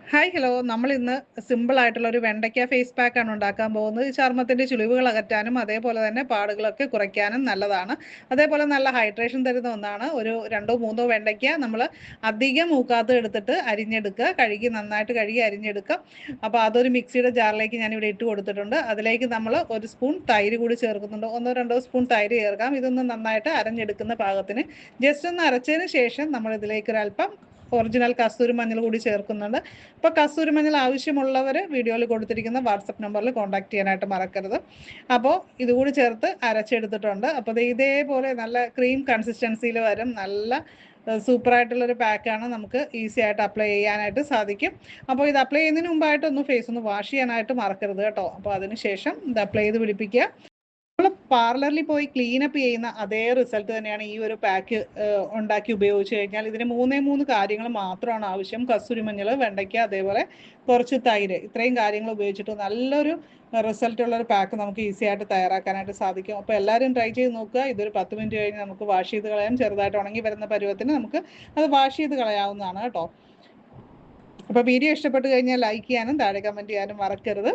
Hi hello, നമ്മൾ ഇന്ന് simple ആയിട്ടുള്ള ഒരു വെണ്ടയ്ക്ക ഫേസ് പാക്ക് ആണ് ഉണ്ടാക്കാൻ പോകുന്നത്. ഈ ചർമ്മത്തിൻ്റെ ചുളിവുകൾ അകറ്റാനും അതേപോലെ തന്നെ പാടുകളൊക്കെ കുറയ്ക്കാനും നല്ലതാണ്. അതേപോലെ നല്ല ഹൈഡ്രേഷൻ തരുന്ന ഒന്നാണ്. ഒരു രണ്ടോ മൂന്നോ വെണ്ടയ്ക്ക നമ്മൾ അധികം മൂക്കാത്ത എടുത്തിട്ട് അരിഞ്ഞെടുക്കുക, നന്നായിട്ട് കഴുകി അരിഞ്ഞെടുക്കുക. അപ്പോൾ അതൊരു മിക്സിയുടെ ജാറിലേക്ക് ഞാനിവിടെ ഇട്ട് കൊടുത്തിട്ടുണ്ട്. അതിലേക്ക് നമ്മൾ ഒരു സ്പൂൺ തൈര് കൂടി ചേർക്കുന്നുണ്ട്. ഒന്നോ രണ്ടോ സ്പൂൺ തൈര് ചേർക്കാം. ഇതൊന്ന് നന്നായിട്ട് അരഞ്ഞെടുക്കുന്ന പാകത്തിന് ജസ്റ്റ് ഒന്ന് അരച്ചതിന് ശേഷം നമ്മൾ ഇതിലേക്ക് ഒരല്പം ഒറിജിനൽ കസ്തൂരി മഞ്ഞൾ കൂടി ചേർക്കുന്നുണ്ട്. അപ്പോൾ കസ്തൂരി മഞ്ഞൾ ആവശ്യമുള്ളവർ വീഡിയോയിൽ കൊടുത്തിരിക്കുന്ന വാട്സപ്പ് നമ്പറിൽ കോൺടാക്ട് ചെയ്യാനായിട്ട് മറക്കരുത്. അപ്പോൾ ഇതുകൂടി ചേർത്ത് അരച്ചെടുത്തിട്ടുണ്ട്. അപ്പോൾ ഇതേപോലെ നല്ല ക്രീം കൺസിസ്റ്റൻസിയിൽ വരും. നല്ല സൂപ്പറായിട്ടുള്ളൊരു പാക്കാണ്. നമുക്ക് ഈസി ആയിട്ട് അപ്ലൈ ചെയ്യാനായിട്ട് സാധിക്കും. അപ്പോൾ ഇത് അപ്ലൈ ചെയ്യുന്നതിന് മുമ്പായിട്ട് ഫേസ് ഒന്ന് വാഷ് ചെയ്യാനായിട്ട് മറക്കരുത് കേട്ടോ. അപ്പോൾ അതിന് ശേഷം ഇത് അപ്ലൈ ചെയ്ത് പിടിപ്പിക്കുക. നമ്മൾ പാർലറിൽ പോയി ക്ലീനപ്പ് ചെയ്യുന്ന അതേ റിസൾട്ട് തന്നെയാണ് ഈ ഒരു പാക്ക് ഉണ്ടാക്കി ഉപയോഗിച്ച് കഴിഞ്ഞാൽ. ഇതിന് മൂന്ന് കാര്യങ്ങൾ മാത്രമാണ് ആവശ്യം. കസ്തൂരി മഞ്ഞൾ, വെണ്ടയ്ക്ക, അതേപോലെ കുറച്ച് തൈര്. ഇത്രയും കാര്യങ്ങൾ ഉപയോഗിച്ചിട്ട് നല്ലൊരു റിസൾട്ടുള്ളൊരു പാക്ക് നമുക്ക് ഈസി ആയിട്ട് തയ്യാറാക്കാനായിട്ട് സാധിക്കും. അപ്പോൾ എല്ലാവരും ട്രൈ ചെയ്ത് നോക്കുക. ഇതൊരു 10 മിനിറ്റ് കഴിഞ്ഞ് നമുക്ക് വാഷ് ചെയ്ത് കളയാം. ചെറുതായിട്ട് ഉണങ്ങി വരുന്ന പരുവത്തിന് നമുക്ക് അത് വാഷ് ചെയ്ത് കളയാവുന്നതാണ് കേട്ടോ. അപ്പോൾ വീഡിയോ ഇഷ്ടപ്പെട്ട് കഴിഞ്ഞാൽ ലൈക്ക് ചെയ്യാനും താഴെ കമൻറ്റ് ചെയ്യാനും മറക്കരുത്.